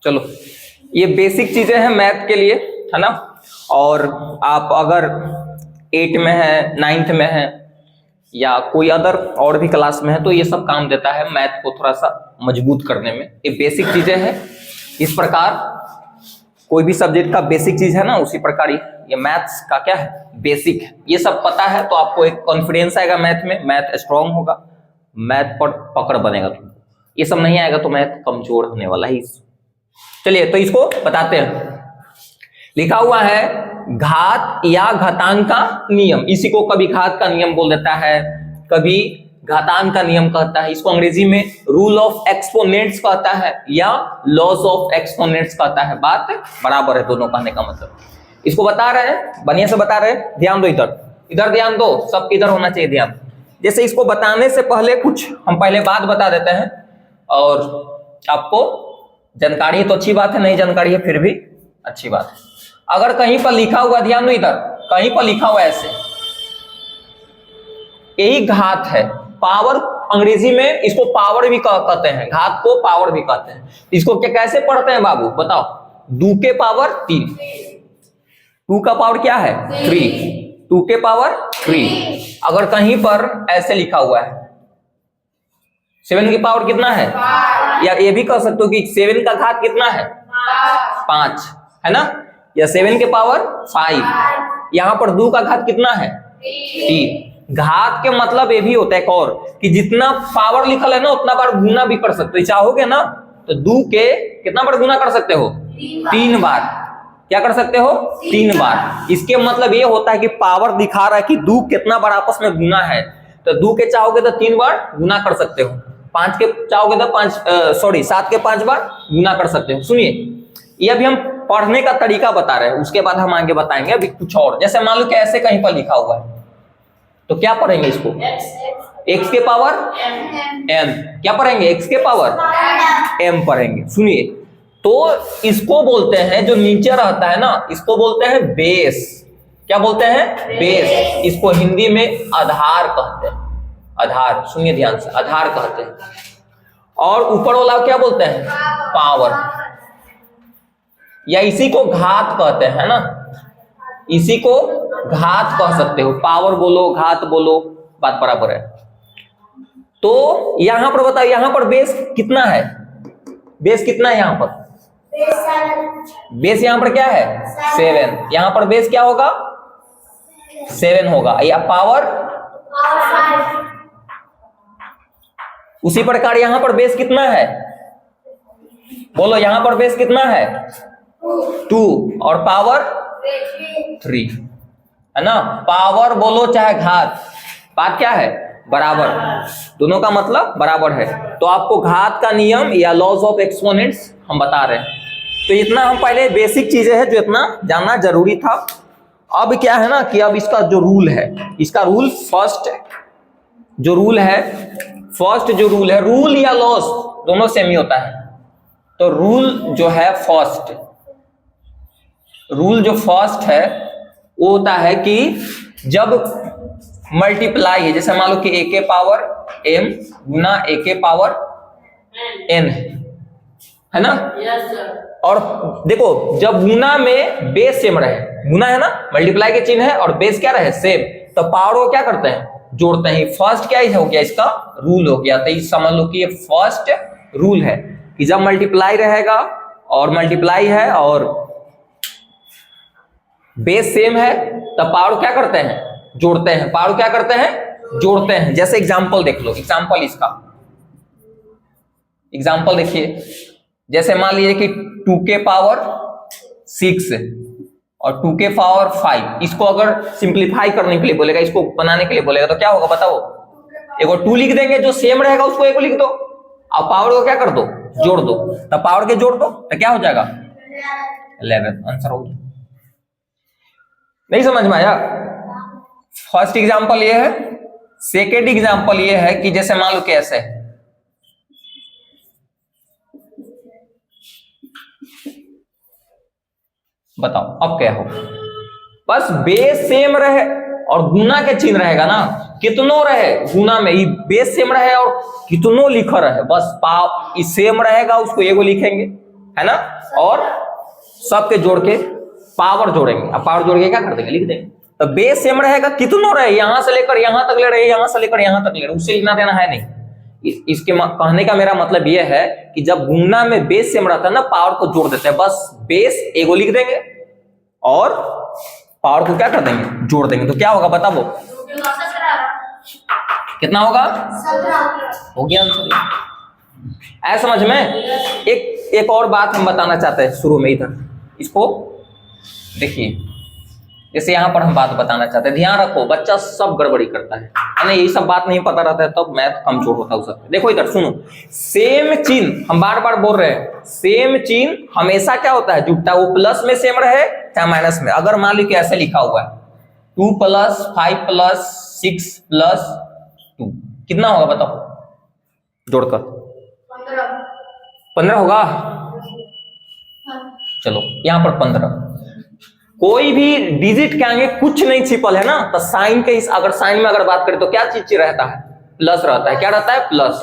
चलो, ये बेसिक चीजें हैं मैथ के लिए, है ना। और आप अगर 8 में है, 9th में है, या कोई अदर और भी क्लास में है, तो ये सब काम देता है मैथ को थोड़ा सा मजबूत करने में। ये बेसिक चीजें हैं। इस प्रकार कोई भी सब्जेक्ट का बेसिक चीज है ना, उसी प्रकार ये मैथ्स का क्या है, बेसिक है। ये सब पता है तो आपको एक कॉन्फिडेंस आएगा मैथ में, मैथ स्ट्रांग होगा, मैथ पर पकड़ बनेगा तुमको। ये सब नहीं आएगा तो मैथ कमजोर होने वाला ही। चलिए तो इसको बताते हैं। लिखा हुआ है घात या घातांक का नियम। इसी को कभी घात का नियम बोल देता है, कभी घातांक का नियम कहता है। इसको अंग्रेजी में रूल ऑफ एक्सपोनेंट्स कहता है या लॉज ऑफ एक्सपोनेंट्स कहता है। बात बराबर है दोनों कहने का मतलब। इसको बता रहे हैं, बढ़िया से बता रहे हैं। ध्यान दो, इधर इधर ध्यान दो, सबके इधर होना चाहिए ध्यान। जैसे इसको बताने से पहले कुछ हम पहले बात बता देते हैं, और आपको जानकारी है तो अच्छी बात है, नहीं जानकारी है फिर भी अच्छी बात है। अगर कहीं पर लिखा हुआ, ध्यान दो इधर, कहीं पर लिखा हुआ ऐसे, यही घात है, पावर, अंग्रेजी में इसको पावर भी कहते हैं, घात को पावर भी कहते हैं। इसको क्या कैसे पढ़ते हैं बाबू बताओ? 2 के पावर 3, 2 का पावर क्या है 3, 2 के पावर 3। अगर कहीं पर ऐसे लिखा हुआ है 7 की पावर कितना है, या ये भी कह सकते हो कि 7 का घात कितना है 5, है ना, या 7 के पावर 5। यहां पर 2 का घात कितना है 3। घात के मतलब ये भी होता है एक और, कि जितना पावर लिखल है ना उतना बार गुना भी कर सकते हो। चाहोगे ना तो 2 के कितना बार गुना कर सकते हो 3 बार। क्या कर सकते हो 3 बार। इसके मतलब ये होता है कि पावर दिखा रहा है कि 2 कितना बार आपस में गुना है। तो 2 के चाहोगे तो 3 बार गुना कर सकते हो, 5 के चाहोगे तो 7 के 5 बार गुना कर सकते हो। सुनिए, ये अभी हम पढ़ने का तरीका बता रहे हैं, उसके बाद हम आगे बताएंगे अभी कुछ और। जैसे मान लो कि ऐसे कहीं पर लिखा हुआ है तो क्या पढ़ेंगे इसको, x के पावर m। क्या पढ़ेंगे x के पावर m पढ़ेंगे। सुनिए, तो इसको बोलते हैं, जो नीचे रहता है ना, इसको बोलते हैं बेस। क्या बोलते हैं बेस। इसको हिंदी में आधार कहते हैं, आधार। सुनिए ध्यान से, आधार कहते हैं। और ऊपर वाला क्या बोलते हैं पावर, या इसी को घात कहते हैं ना, इसी को घात कह सकते हो। पावर बोलो घात बोलो, बात बराबर है। तो यहां पर बताओ, यहां पर बेस कितना है, बेस कितना है यहां पर, बेस यहां पर क्या है 7। यहां पर बेस क्या होगा 7 होगा, या पावर। उसी प्रकार यहां पर बेस कितना है, बोलो यहां पर बेस कितना है 2 और पावर 3, है ना। पावर बोलो चाहे घात, बात क्या है बराबर, दोनों का मतलब बराबर है। तो आपको घात का नियम या लॉज ऑफ एक्सपोनेंट्स हम बता रहे हैं। तो इतना हम पहले बेसिक चीजें हैं जो इतना जानना जरूरी था। अब क्या है ना कि अब इसका जो रूल है, इसका रूल फर्स्ट जो रूल है, रूल या लॉस दोनों सेम ही होता है। तो रूल जो है फर्स्ट, रूल जो फर्स्ट है वो होता है कि जब मल्टीप्लाई है, जैसे मान लो कि a के पावर m गुना a के पावर n है ना। Yes sir. और देखो जब गुना में बेस सेम रहे, गुना है ना, मल्टीप्लाई के चिन्ह है और बेस क्या रहे सेम, तो पावर को क्या करते हैं जोड़ते हैं। फर्स्ट क्या हो गया, इसका रूल हो गया। तो ये समझ लो कि ये फर्स्ट रूल है कि जब मल्टीप्लाई रहेगा और मल्टीप्लाई है और बेस सेम है तब पावर क्या करते हैं जोड़ते हैं। पावर क्या करते हैं जोड़ते हैं। जैसे एग्जांपल देख लो, एग्जांपल इसका एग्जांपल देखिए। जैसे मान लीजिए कि 2 के पावर 6 और 2 के पावर 5, इसको अगर सिंप्लीफाई करने के लिए बोलेगा, इसको बनाने के लिए बोलेगा तो क्या होगा बताओ। एगो 2 लिख देंगे, जो सेम रहेगा उसको एक लिख दो और पावर को क्या कर दो जोड़ दो। तब पावर के जोड़ दो तो क्या हो जाएगा 11, आंसर हो गया। नहीं समझ में आया। फर्स्ट एग्जांपल ये है। सेकेंड एग्जांपल ये है कि जैसे मान लो कैसे बताओ अब क्या हो, बस बेस सेम रहे और गुना के चिन्ह रहेगा ना, कितनों रहे गुना में, ये बेस सेम रहे और कितनों लिखा रहे, बस पाव ये सेम रहेगा उसको एगो लिखेंगे, है ना, और सबके जोड़ के पावर जोड़ेंगे। अब पावर जोड़ के क्या कर देंगे, लिख देंगे। तो बेस सेम रहेगा, कितनों रहे, यहां से लेकर यहां तक ले रहे, यहां से लेकर यहां तक ले रहे, उससे लेना देना है नहीं। इसके कहने का मेरा मतलब यह है कि जब गुणा में बेस सेम रहता है ना, पावर को जोड़ देते हैं, बस बेस एगो लिख देंगे और पावर को क्या कर देंगे, जोड़ देंगे। तो क्या होगा बताओ, कितना होगा, हो गया आंसर। ऐसा समझ में। एक और बात हम बताना चाहते हैं शुरू में, इधर इसको देखिए, जैसे यहां पर हम बात बताना चाहते हैं, ध्यान रखो बच्चा सब गड़बड़ी करता है ना, यही सब बात नहीं पता रहता है तब मैथ कमजोर होता है उस सब। देखो इधर सुनो, सेम चिन्ह हम बार बार बोल रहे हैं, सेम चिन्ह हमेशा क्या होता है, जुटता है, वो प्लस में सेम रहे चाहे माइनस में। अगर मान लीजिए ऐसे लिखा हुआ है 2 + 5 + 6 + 2 कितना होगा बताओ, जोड़कर 15 होगा। चलो यहां पर 15, कोई भी डिजिट के आगे कुछ नहीं छिपल है ना, तो साइन के अगर साइन में अगर बात करें तो क्या चीज रहता है, प्लस रहता है। क्या रहता है, प्लस।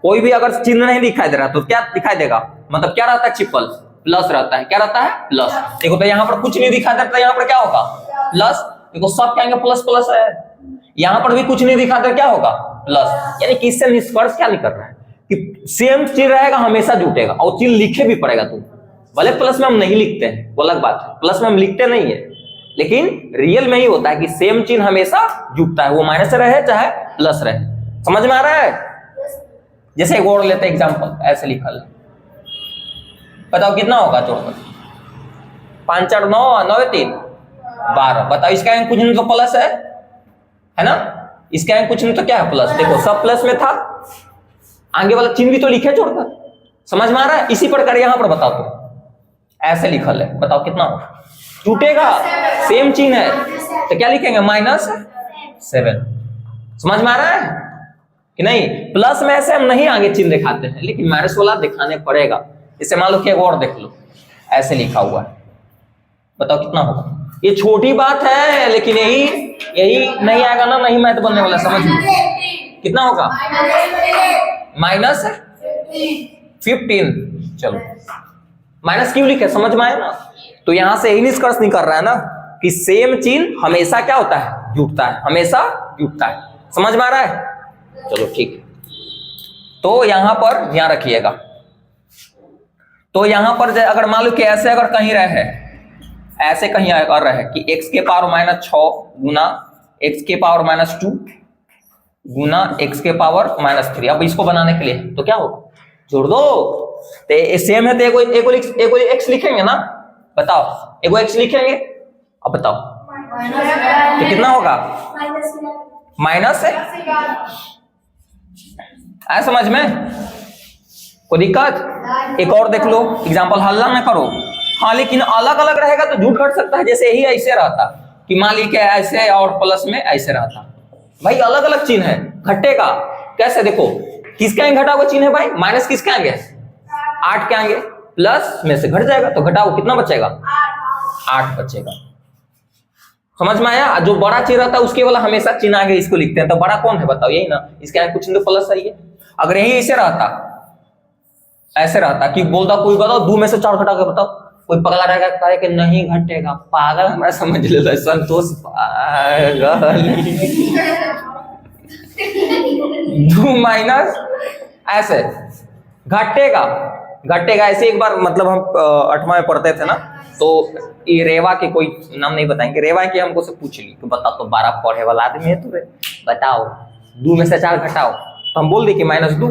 कोई भी अगर चिन्ह नहीं दिखाई दे रहा तो क्या दिखाई देगा, मतलब क्या रहता है, छिपल, प्लस रहता है। क्या रहता है, प्लस। देखो तो यहाँ पर कुछ नहीं दिखाई देता, यहाँ पर क्या होगा, प्लस। देखो सब क्या प्लस प्लस है, यहाँ पर भी कुछ नहीं दिखा दे, क्या होगा, प्लस। यानी कि इससे निष्कर्ष क्या निकल रहा है कि सेम चिन्ह रहेगा हमेशा जुटेगा, और चिन्ह लिखे भी पड़ेगा। तुम भले प्लस में हम नहीं लिखते हैं, वो अलग बात है, प्लस में हम लिखते नहीं है, लेकिन रियल में ही होता है कि सेम चिन्ह हमेशा जुटता है, वो माइनस रहे चाहे प्लस रहे। समझ में आ रहा है। जैसे एक और लेते हैं एग्जांपल, ऐसे लिखा है, बताओ कितना होगा जोड़कर, 5 4 9 9 3 12। बताओ इसका कुछ नहीं तो प्लस है ना, इसका कुछ नहीं तो क्या है, प्लस। देखो सब प्लस में था, आगे वाला चिन्ह भी तो लिखे जोड़कर। समझ में आ रहा है। इसी प्रकार यहां पर बताओ, तो ऐसे लिखल है, बताओ कितना होगा, टूटेगा, सेम चिन्ह है तो क्या लिखेंगे, -7। समझ में आ रहा है कि नहीं। प्लस में ऐसे हम नहीं आगे चिन्ह दिखाते हैं, लेकिन माइनस वाला दिखाने पड़ेगा। इसे मान लो कि एक और देख लो, ऐसे लिखा हुआ है, बताओ कितना होगा। ये छोटी बात है, लेकिन यही नहीं आएगा ना, नहीं मैथ बनने वाला। समझ में कितना होगा, -15। चलो माइनस क्यों लिखे, समझ में आया ना। तो यहां से यही निष्कर्ष निकल रहा है ना कि सेम चिन्ह हमेशा क्या होता है, जुटता है, हमेशा जुटता है। समझ में आ रहा है। चलो ठीक है, तो यहां पर ध्यान रखिएगा। तो यहां पर अगर मान लो कि ऐसे अगर कहीं रहे, ऐसे कहीं अगर रहे कि x के पावर -6 गुना x के पावर -2 गुना x के पावर -3। अब इसको बनाने के लिए तो क्या होगा, जोड़ दो। तो सेम है तो एगो x लिखेंगे ना, बताओ एगो x लिखेंगे। अब बताओ तो कितना होगा, माइनस है। आया समझ में, कोई दिक्कत। एक और देख लो एग्जांपल, हल्ला ना करो। हाँ लेकिन अलग अलग रहेगा तो झूठ घट सकता है। जैसे यही ऐसे रहता कि मान लीजिए ऐसे और प्लस में ऐसे रहता, भाई अलग अलग चिन्ह है, घटेगा कैसे। देखो किसके आगे घटा हुआ चिन्ह है भाई, माइनस किसके आगे, 8 के आगे, प्लस में से घट जाएगा तो घटाओ, कितना बचेगा, 8 बचेगा। समझ में आया। जो बड़ा चिन्ह रहता है उसके वाला हमेशा चिन्ह आगे इसको लिखते हैं। तो बड़ा कौन है बताओ, यही ना, इसके आगे कुछ नहीं तो प्लस है ये। अगर यही ऐसे रहता, ऐसे रहता कि बोलता कोई, बताओ 2 में से 4 घटा के बताओ, कोई पगला रहेगा कहे कि नहीं घटेगा, पागल हमारा समझ लेता है, संतोष पागल। 2 माइनस ऐसे घटेगा, घटेगा ऐसे। एक बार मतलब हम 8वां में पढ़ते थे ना, तो ये रेवा के, कोई नाम नहीं बताएंगे, रेवा के हमको से पूछ ली तो बता, तो 12 पढ़े वाला आदमी है तू, बताओ 2 में से 4 घटाओ, तो हम बोल दे कि -2,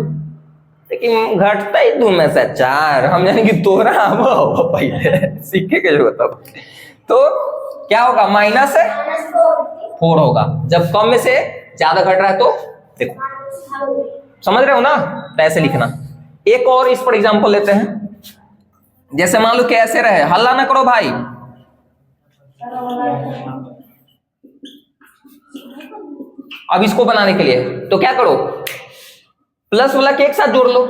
लेकिन घटता ही 2 में से 4। हम जाने कि तोरा पहले सीखे के जो बताओ, तो क्या होगा, -4 होगा। जब कम में से ज्यादा घट रहा है तो देखो, समझ रहे हो ना। तो ऐसे लिखना। एक और इस पर एग्जांपल लेते हैं। जैसे मान लो कि ऐसे रहे, हल्ला ना करो भाई। अब इसको बनाने के लिए तो क्या करो, प्लस वाला के एक साथ जोड़ लो,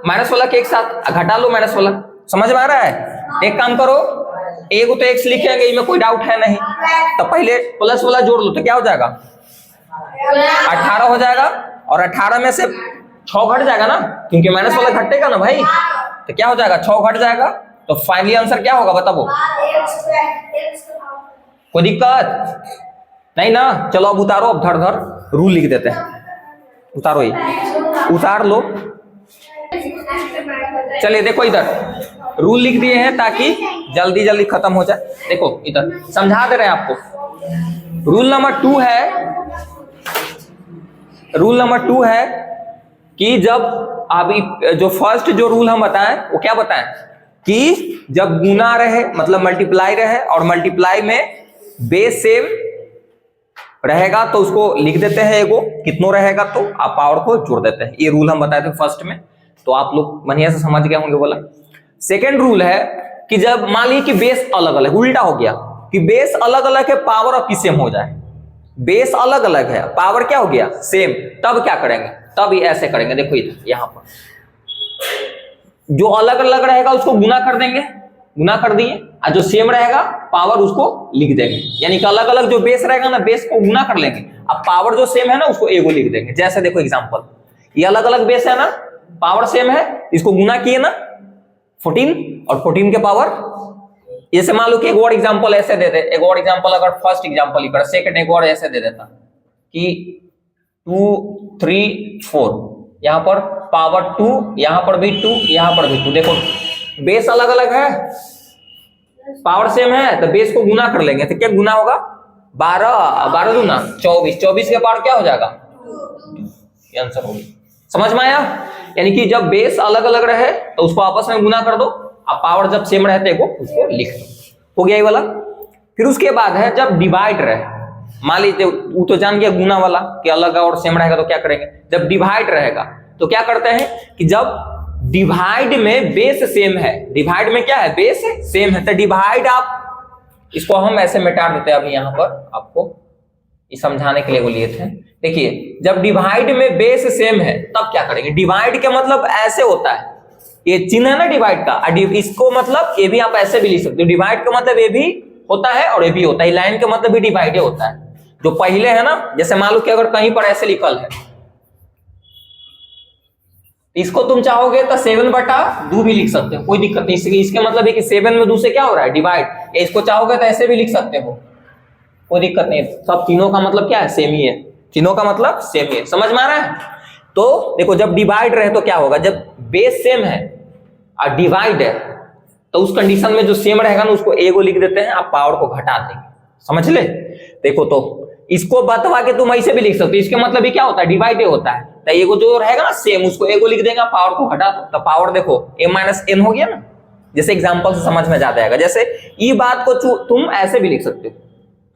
माइनस वाला के एक साथ घटा लो माइनस वाला। समझ में आ रहा है। एक काम करो, एगो तो x लिखेंगे, इसमें कोई डाउट है नहीं, तो पहले प्लस वाला जोड़ लो तो क्या हो जाएगा, 18 हो जाएगा, और 18 में से 6 घट जाएगा ना, क्योंकि माइनस वाला घटेगा ना भाई, तो क्या हो जाएगा 6 घट जाएगा, तो फाइनली आंसर क्या होगा बताओ? कोई दिक्कत नहीं ना? चलो अब उतारो, अब धर धर रूल लिख देते हैं, उतारो, ये उतार लो। चलिए देखो इधर रूल लिख दिए हैं ताकि जल्दी जल्दी खत्म हो जाए। देखो इधर समझा दे रहे हैं आपको। रूल नंबर 2 है कि जब अभी जो फर्स्ट जो रूल हम बताएं वो क्या बताएं कि जब गुना रहे मतलब मल्टीप्लाई रहे और मल्टीप्लाई में बेस सेम रहेगा तो उसको लिख देते हैं एगो, कितनों रहेगा तो आप पावर को जोड़ देते हैं। ये रूल हम बताए थे फर्स्ट में, तो आप लोग बढ़िया से समझ गए होंगे बोला। सेकेंड रूल है कि जब मान लीजिए कि बेस अलग अलग, उल्टा हो गया कि बेस अलग अलग है, पावर अब की सेम हो जाए। बेस अलग अलग है, पावर क्या हो गया सेम, तब क्या करेंगे? तब ये ऐसे करेंगे। देखो इधर यहां पर जो अलग अलग रहेगा उसको गुना कर देंगे, गुना कर दिए, और जो सेम रहेगा पावर उसको लिख देंगे। यानी कि अलग अलग जो बेस रहेगा ना, बेस को गुना कर लेंगे, अब पावर जो सेम है ना उसको एगो लिख देंगे। जैसे देखो एग्जांपल, ये अलग अलग बेस है ना, पावर सेम है, इसको गुना किए ना 14 और 14 के पावर। जैसे मान लो कि एक और एग्जांपल ऐसे दे दे, एक और एग्जांपल अगर फर्स्ट एग्जांपल ही कर, सेकंड एक और ऐसे दे देता कि 2 3 4, यहां पर पावर 2, यहां पर भी 2, यहां पर भी 2। देखो बेस अलग अलग है, पावर सेम है, तो बेस को गुना कर लेंगे, तो क्या गुना होगा 12, 12 दूना 24, 24 के पावर क्या हो जाएगा? ये आंसर होगी। समझ में आया? यानी कि जब बेस अलग अलग रहे तो उसको आपस में गुना कर दो, अब पावर जब सेम रहते को उसको लिख दो। हो गया ये वाला। फिर उसके बाद है जब डिवाइड रहे, मान लीजिए वो तो जान गया गुना वाला कि अलग और सेम रहेगा तो क्या करेंगे। जब डिवाइड रहेगा तो क्या करते हैं कि जब डिवाइड में बेस सेम है, डिवाइड में क्या है बेस सेम है, तो डिवाइड आप इसको हम ऐसे मिटा देते हैं। अभी यहां पर आपको समझाने के लिए वो लिए थे। देखिए जब डिवाइड में बेस सेम है तब क्या करेंगे? डिवाइड का मतलब ऐसे होता है, ये चिन्ह है ना डिवाइड का, इसको मतलब ये भी आप ऐसे भी लिख सकते हो। डिवाइड का मतलब ये भी होता है और ये भी होता है, लाइन का मतलब भी डिवाइड होता है। जो पहले है ना, जैसे मान लो कि अगर कहीं पर ऐसे लिखल है, इसको तुम चाहोगे तो 7/2 भी लिख सकते हो, कोई दिक्कत नहीं। इसके मतलब है कि 7 में 2 से क्या हो रहा है डिवाइड। इसको चाहोगे तो ऐसे भी लिख सकते हो, कोई दिक्कत नहीं। सब तीनों का मतलब क्या है सेम ही है, तीनों का मतलब सेम ही है। समझ में आ रहा है? तो देखो जब डिवाइड रहे तो क्या होगा, जब बेस सेम है और डिवाइड है तो उस कंडीशन में जो सेम रहेगा ना उसको एगो लिख देते हैं, आप पावर को घटा देंगे। समझ ले? देखो तो इसको बतवा के तुम ऐसे भी लिख सकते हो, इसके मतलब भी क्या होता है डिवाइड होता है, तो एगो जो रहेगा ना सेम उसको एगो लिख देंगे, पावर को घटा दो तो पावर देखो a-n हो गया ना। जैसे एग्जांपल से समझ में ज्यादा आएगा। जैसे ई बात को तुम ऐसे भी लिख सकते हो,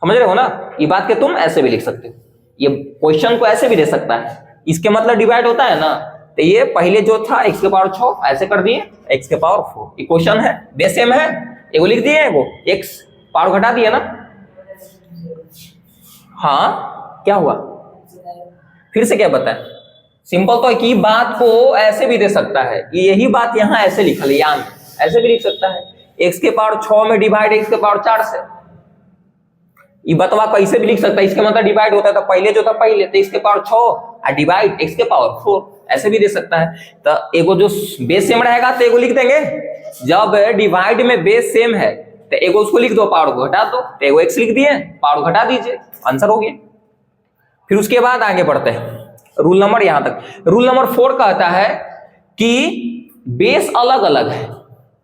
समझ रहे हो ना, ये बात के तुम ऐसे भी लिख सकते हो, ये क्वेश्चन को ऐसे भी दे सकता है। इसके मतलब डिवाइड होता है ना, तो ये पहले जो था x के पावर 6 ऐसे कर दिए x के पावर 4। ये क्वेश्चन है, बेस सेम है, एगो लिख दिए, एगो x पावर घटा दिए ना। हाँ क्या हुआ? फिर से क्या बताएं? सिंपल तो है कि बात को ऐसे भी दे सकता है कि यही बात यहाँ ऐसे लिखल है, यहाँ ऐसे भी लिख सकता है, x के पावर 6 में डिवाइड x के पावर 4 से। ये बतवा कैसे भी लिख सकता है, इसके मतलब डिवाइड होता है तो पहले जो था पहले तो x के पावर 6 और डिवाइड x के पावर 4 ऐसे भी दे सकता है। तो एगो जो बेस सेम रहेगा तो एगो लिख देंगे, जब डिवाइड में बेस सेम है तो एगो उसको लिख दो, पावर को घटा दो, तो एगो x लिख दिए, पावर घटा दीजिए, आंसर हो गया। फिर उसके बाद आगे बढ़ते हैं रूल नंबर यहां तक। रूल नंबर 4 कहता है कि बेस अलग अलग है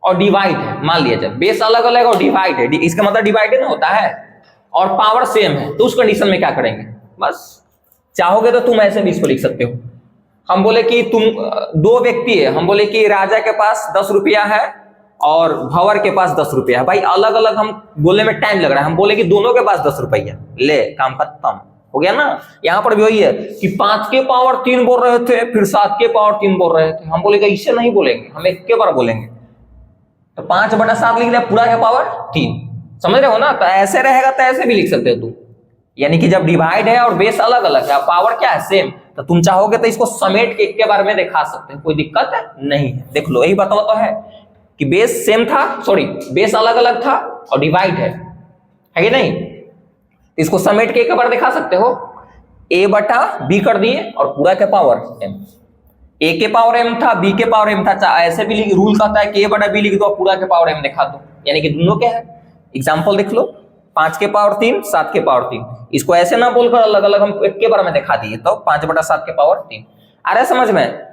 और डिवाइड है। मान लिया जब बेस अलग अलग और डिवाइड है, इसका मतलब डिवाइडेड होता है, और पावर सेम है, तो उस कंडीशन में क्या करेंगे? बस चाहोगे तो तुम ऐसे भी इसको लिख सकते हो। हम बोले कि तुम 2 व्यक्ति है, हम बोले कि राजा के पास 10 रुपया है और भंवर के पास 10 रुपया है। भाई अलग अलग हम बोलने में टाइम लग रहा है, हम बोले कि दोनों के पास 10 रुपया, ले काम खत्म हो गया ना। यहाँ पर भी वही है कि 5 के पावर 3 बोल रहे थे, फिर 7 के पावर 3 बोल रहे थे। हम बोलेगा इससे नहीं बोलेंगे, हम 1 के बार बोलेंगे, तो 5/7 लिख दिया, पूरा के पावर 3। समझ रहे हो ना? तो ऐसे रहेगा तो ऐसे भी लिख सकते हो तुम। यानी कि जब डिवाइड है और बेस अलग अलग है, पावर क्या है सेम, तो तुम चाहोगे तो इसको समेट के 1 के बारे में दिखा सकते हो, कोई दिक्कत नहीं है। देख लो यही बताओ तो है कि बेस सेम था, सॉरी बेस अलग अलग था और डिवाइड है कि नहीं, इसको समेट के 1 बार दिखा सकते हो। a बटा b कर दिए और पूरा के पावर m। a के पावर m था, b के पावर m था, ऐसे भी रूल कहता है कि a बटा b लिख दो और पूरा के पावर m दिखा दो, यानी कि दोनों क्या है। एग्जाम्पल देख लो, 5 के पावर 3, 7 के पावर 3। इसको ऐसे ना बोलकर अलग अलग हम एक के बार में दिखा दिए, तो 5 बटा 7 के पावर 3 आ रहा है समझ में।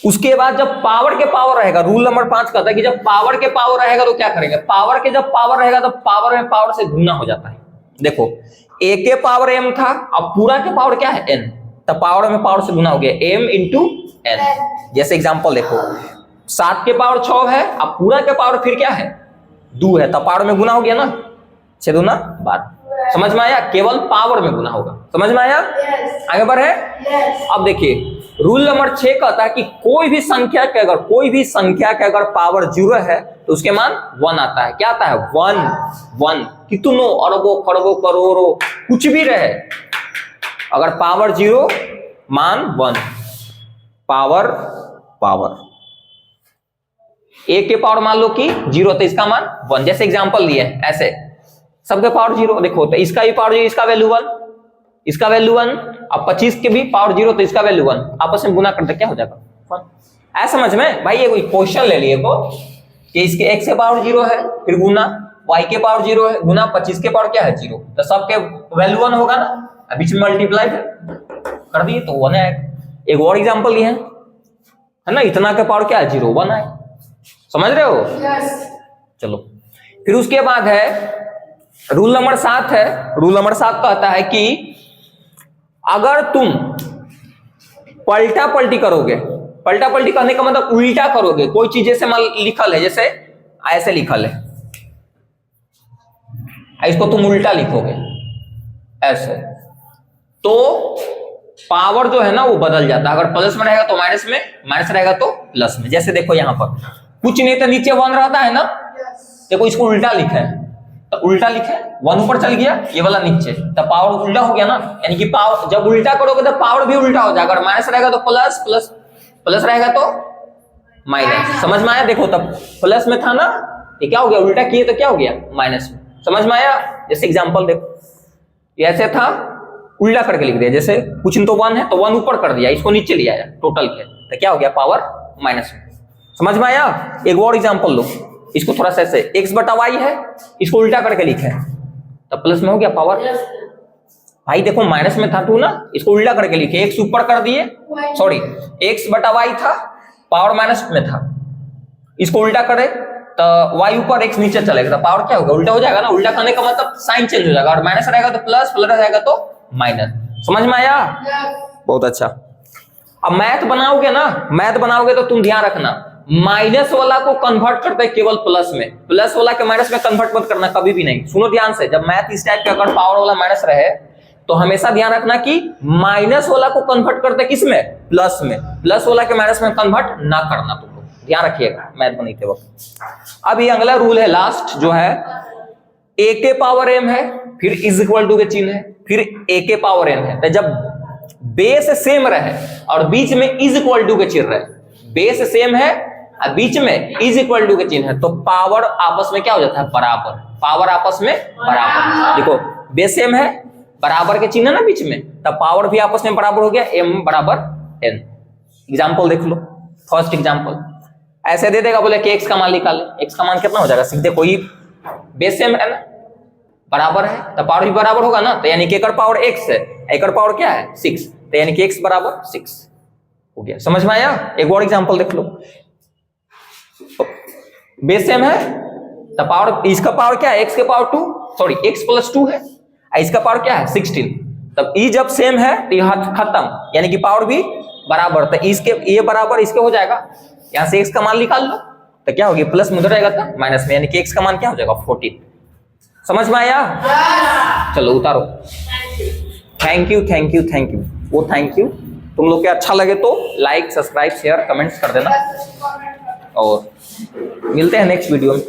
उसके बाद जब पावर के पावर रहेगा, रूल नंबर 5 कहता है कि जब पावर के पावर रहेगा तो क्या करेंगे, पावर के जब पावर रहेगा तो पावर में पावर से गुना हो जाता है। देखो a के पावर m था, अब पूरा के पावर क्या है n, तब पावर में पावर से गुना हो गया m इंटू n। जैसे एग्जांपल देखो 7 के पावर 6 है, अब पूरा के पावर फिर क्या है 2 है, तब पावर में गुना हो गया ना, 6 दूना 12। समझ में आया, केवल पावर में गुना होगा, समझ में आया। आगे बढ़े। अब देखिए रूल नंबर 6 कहता है कि कोई भी संख्या के अगर पावर 0 है तो उसके मान 1 आता है। क्या आता है 1। कितनों अरबों खरबों करोड़ों कुछ भी रहे, अगर पावर 0 मान 1। पावर a के पावर मान लो कि 0 तो इसका मान 1। जैसे एग्जांपल दिए ऐसे सबके पावर 0, देखो तो इसका भी पावर 0, इसका वैल्यू 1, इसका वैल्यू 1। अब 25 के भी पावर 0 तो इसका वैल्यू 1, आपस में गुना करते क्या हो जाएगा 1। ऐसा समझ में भाई, ये कोई क्वेश्चन ले लिए को कि इसके x के पावर 0 है, फिर गुना y के पावर 0 है, गुना 25 के पावर क्या है 0, तो सबके वैल्यू 1 होगा ना, बीच में मल्टीप्लाई कर दिए तो 1 आएगा। एक और एग्जांपल ये है ना, इतना के पावर क्या है 0, 1 आए, समझ रहे हो। चलो फिर उसके बाद है रूल नंबर 7 है। रूल नंबर 7 कहता है कि अगर तुम पलटा पलटी करोगे, पलटा पलटी करने का मतलब उल्टा करोगे, कोई चीज जैसे मान लिखल है, जैसे ऐसे लिखल है, इसको तुम उल्टा लिखोगे ऐसे, तो पावर जो है ना वो बदल जाता है। अगर प्लस में रहेगा तो माइनस में, माइनस रहेगा तो प्लस में। जैसे देखो यहां पर कुछ नहीं तो नीचे 1 रहता है ना, देखो इसको उल्टा लिखा है, तो उल्टा लिखे 1 ऊपर चल गया, ये वाला नीचे, तो पावर उल्टा हो गया ना, यानी कि पावर जब उल्टा करोगे तो पावर भी उल्टा हो जाएगा। अगर माइनस रहेगा तो प्लस, प्लस रहेगा तो माइनस। समझ में आया। देखो तब प्लस में था ना, ये क्या हो गया, उल्टा किए तो क्या हो गया माइनस में। समझ में आया। जैसे एग्जांपल देखो, ये ऐसे था, उल्टा करके लिख दिया, जैसे कुछ तो 1 है तो 1 ऊपर कर दिया, इसको नीचे ले आया टोटल के, तो क्या हो गया पावर माइनस में। समझ में आया। एक और एग्जांपल लो, इसको थोड़ा सा ऐसे x बटा y है, इसको उल्टा करके लिखे तब प्लस में हो गया पावर। भाई देखो माइनस में था 2 ना, इसको उल्टा करके लिखे, x ऊपर कर दिए, सॉरी x बटा y था, पावर माइनस में था, इसको उल्टा करे तो y ऊपर x नीचे चलेगा, तो पावर क्या होगा उल्टा हो जाएगा ना। उल्टा करने का मतलब साइन चेंज हो जाएगा, और माइनस रहेगा तो प्लस, प्लस रहेगा तो माइनस। समझ में आया। बहुत अच्छा। अब मैथ बनाओगे ना, मैथ बनाओगे तो तुम ध्यान रखना, माइनस वाला को कन्वर्ट करते हैं केवल प्लस में, प्लस वाला के माइनस में कन्वर्ट मत करना कभी भी नहीं। सुनो ध्यान से, जब मैथ इस टाइप के अगर पावर वाला माइनस रहे तो हमेशा ध्यान रखना कि माइनस वाला को कन्वर्ट करते किस में, प्लस में, प्लस वाला के माइनस में कन्वर्ट ना करना। तुम लोग ध्यान रखिएगा मैथ बनाते वक्त। अब ये अगला रूल है लास्ट, जो है a के पावर m है, फिर इज इक्वल टू के चिन्ह है, फिर a के पावर n है। तो जब बेस सेम रहे और बीच में इज इक्वल टू के चिन्ह रहे, बेस सेम है और बीच में इज इक्वल टू के चिन्ह है, तो पावर आपस में क्या हो जाता है बराबर, पावर आपस में बराबर। देखो बेस सेम है, बराबर के चिन्ह है ना बीच में, तब पावर भी आपस में बराबर हो गया, m बराबर n। एग्जांपल देख लो, फर्स्ट एग्जांपल ऐसे दे देगा, बोले कि x का मान निकाले, x का मान कितना हो जाएगा, सीधे कोई बेस सेम है ना, बराबर है तो पावर भी बराबर होगा ना, तो यानी कि एक पावर x है, एक पावर क्या है 6, तो यानी कि x बराबर 6 हो गया। समझ में आया। एक और एग्जांपल देख लो, बेस सेम है तो पावर, इसका पावर क्या है x के पावर 2, सॉरी x प्लस 2 है, इसका पावर क्या है 16, तब ई जब सेम है तो यह खत्म, यानी कि पावर भी बराबर, तो इसके ये बराबर इसके हो जाएगा, यहां से x का मान निकाल लो तो क्या होगी प्लस में उधर रहेगा था माइनस में, यानी कि x का मान क्या हो जाएगा 14। समझ में आया। चलो उतारो। Thank you thank you thank you, वो थैंक यू। तुम लोग के अच्छा लगे तो लाइक सब्सक्राइब शेयर कमेंट्स कर देना, और मिलते हैं नेक्स्ट वीडियो में।